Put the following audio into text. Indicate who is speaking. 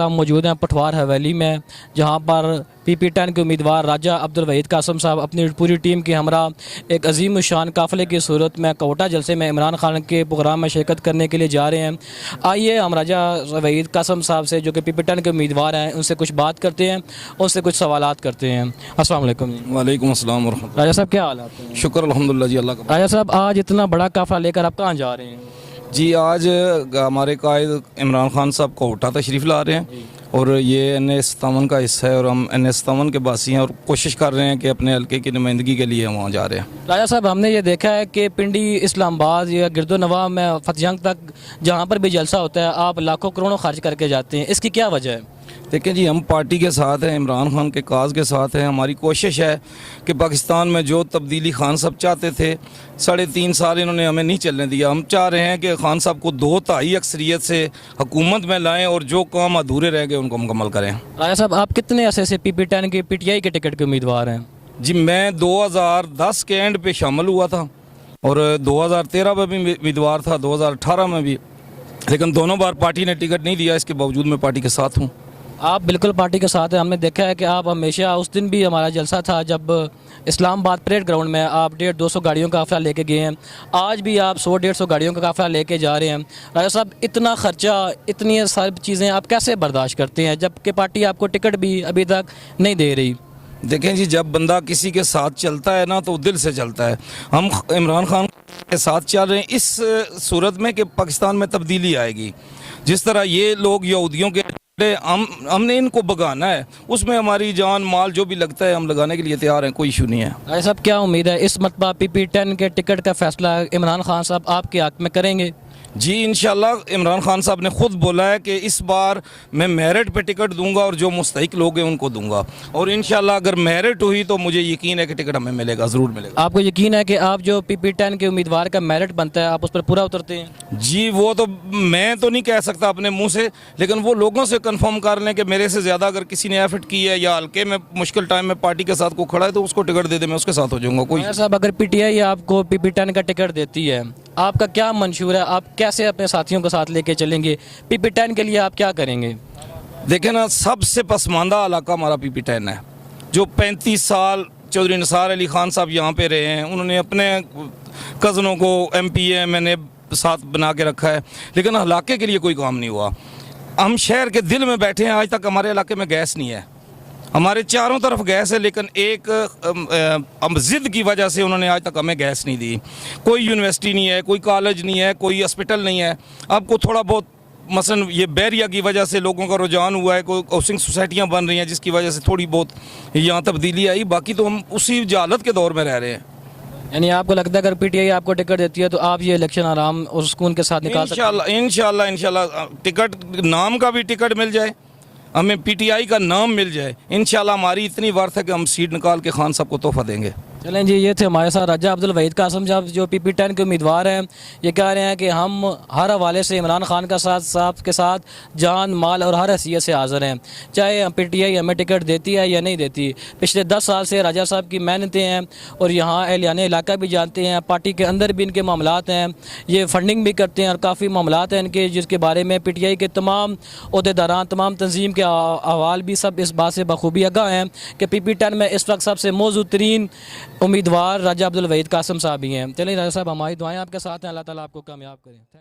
Speaker 1: हम मौजूद हैं पठवार हवेली में, जहां पर PP10 के उम्मीदवार राजा अब्दुल वहीद कासम साहब अपनी पूरी टीम के हमरा एक अजीम शान काफ़िले की सूरत में कोटा जलसे में इमरान खान के प्रोग्राम में शिरकत करने के लिए जा रहे हैं। आइए हम राजा वहीद कासम साहब से, जो कि PP10 के उम्मीदवार हैं, उनसे कुछ बात करते हैं, उनसे कुछ सवालात करते हैं। अस्सलाम वालेकुम।
Speaker 2: वालेकुम अस्सलाम वरहमतुल्लाह।
Speaker 1: राजा साहब क्या हाल है?
Speaker 2: शुक्र अल्हम्दुलिल्लाह जी, अल्लाह का।
Speaker 1: राजा साहब आज इतना बड़ा काफ़िला लेकर आप कहाँ जा रहे हैं?
Speaker 2: जी आज हमारे कायद इमरान खान साहब कोटा तशरीफ़ ला रहे हैं और ये NA-57 का हिस्सा है और हम NA-57 के बासी हैं और कोशिश कर रहे हैं कि अपने हल्के की नुमाइंदगी के लिए वहाँ जा रहे हैं।
Speaker 1: राजा साहब हमने ये देखा है कि पिंडी, इस्लामाबाद या गिरदोनवा में फतेहजंग तक जहाँ पर भी जलसा होता है आप लाखों करोड़ों खर्च करके जाते हैं, इसकी क्या वजह है?
Speaker 2: देखिए जी, हम पार्टी के साथ हैं, इमरान खान के काज के साथ हैं। हमारी कोशिश है कि पाकिस्तान में जो तब्दीली खान साहब चाहते थे, 3.5 साल इन्होंने हमें नहीं चलने दिया। हम चाह रहे हैं कि खान साहब को 2/3 अक्सरियत से हुकूमत में लाएं और जो काम अधूरे रह गए उनको मुकम्मल करें।
Speaker 1: राजा साहब आप कितने अरसे से PP10 के PTI के टिकट के उम्मीदवार हैं?
Speaker 2: जी मैं 2010 के एंड पे शामिल हुआ था और 2013 में भी उम्मीदवार था, 2018 में भी, लेकिन दोनों बार पार्टी ने टिकट नहीं दिया। इसके बावजूद मैं पार्टी के साथ हूँ।
Speaker 1: आप बिल्कुल पार्टी के साथ हैं। हमने देखा है कि आप हमेशा, उस दिन भी हमारा जलसा था जब इस्लामाबाद परेड ग्राउंड में आप 150-200 गाड़ियों का काफ़िला लेके गए हैं, आज भी आप 100-150 गाड़ियों का काफ़िला लेके जा रहे हैं। राजा साहब इतना ख़र्चा, इतनी सारी चीज़ें आप कैसे बर्दाश्त करते हैं जबकि पार्टी आपको टिकट भी अभी तक नहीं दे रही?
Speaker 2: देखें जी, जब बंदा किसी के साथ चलता है ना तो दिल से चलता है। हम इमरान खान के साथ चल रहे हैं इस सूरत में कि पाकिस्तान में तब्दीली आएगी। जिस तरह ये लोग यहूदियों के हमने इनको भगाना है, उसमें हमारी जान माल जो भी लगता है हम लगाने के लिए तैयार हैं, कोई इशू नहीं है।
Speaker 1: भाई साहब क्या उम्मीद है इस मरतबा PP10 के टिकट का फैसला इमरान खान साहब आपके हक में करेंगे?
Speaker 2: जी इंशाल्लाह इमरान खान साहब ने खुद बोला है कि इस बार मैं मेरिट पे टिकट दूंगा और जो मुस्तहिक लोग हैं उनको दूंगा, और इंशाल्लाह अगर मेरिट हुई तो मुझे यकीन है कि टिकट हमें मिलेगा, ज़रूर मिलेगा।
Speaker 1: आपको यकीन है कि आप जो PP10 के उम्मीदवार का मेरिट बनता है आप उस पर पूरा उतरते हैं?
Speaker 2: जी वो तो मैं तो नहीं कह सकता अपने मुंह से, लेकिन वो लोगों से कंफर्म कर लें कि मेरे से ज़्यादा अगर किसी ने एफर्ट की है या हल्के में मुश्किल टाइम में पार्टी के साथ को खड़ा है तो उसको टिकट दे दे, मैं उसके साथ हो जाऊँगा। कोई
Speaker 1: साहब अगर PTI आपको PP10 का टिकट देती है, आपका क्या मंशूर है? आप कैसे अपने साथियों के साथ लेके चलेंगे? PP10 के लिए आप क्या करेंगे?
Speaker 2: देखें ना, सबसे पसमानदा इलाका हमारा PP10 है। जो 35 साल चौधरी निसार अली खान साहब यहाँ पे रहे हैं, उन्होंने अपने कज़नों को MPA MNA साथ बना के रखा है, लेकिन इलाके के लिए कोई काम नहीं हुआ। हम शहर के दिल में बैठे हैं, आज तक हमारे इलाके में गैस नहीं है। हमारे चारों तरफ गैस है, लेकिन एक ज़िद की वजह से उन्होंने आज तक हमें गैस नहीं दी। कोई यूनिवर्सिटी नहीं है, कोई कॉलेज नहीं है, कोई हॉस्पिटल नहीं है। आपको थोड़ा बहुत मसलन ये बैरिया की वजह से लोगों का रुझान हुआ है, कोई हाउसिंग सोसाइटियाँ बन रही हैं जिसकी वजह से थोड़ी बहुत यहाँ तब्दीली आई, बाकी तो हम उसी जहालत के दौर में रह रहे हैं।
Speaker 1: यानी आपको लगता है अगर PTI आपको टिकट देती है तो आप ये इलेक्शन आराम और सुकून के साथ निकाल सकते हैं?
Speaker 2: इंशाल्लाह टिकट, नाम का भी टिकट मिल जाए, हमें PTI का नाम मिल जाए, इंशाल्लाह हमारी इतनी वर्थ है कि हम सीट निकाल के खान साहब को तोहफा देंगे।
Speaker 1: चलें जी, ये थे हमारे साथ राजा अब्दुल वहीद कासम साहब जो PP10 के उम्मीदवार हैं। ये कह रहे हैं कि हम हर हवाले से इमरान खान का साहब के साथ जान माल और हर हैसियत से हाज़िर हैं, चाहे PTI हमें टिकट देती है या नहीं देती। पिछले 10 साल से राजा साहब की मेहनतें हैं और यहाँ एहलियान इलाका भी जानते हैं, पार्टी के अंदर भी इनके मामलात हैं, ये फंडिंग भी करते हैं और काफ़ी मामलात हैं इनके, जिसके बारे में PTI के तमाम अहदेदारान, तमाम तंजीम के अहवाल भी सब इस बात से बखूबी आगाह हैं कि PP10 में इस वक्त सबसे मौजूद तरीन उम्मीदवार राजा अब्दुल वहीद कासम साहब ही हैं। चलिए राजा साहब, हमारी दुआएं आपके साथ हैं, अल्लाह ताला आपको कामयाब करें।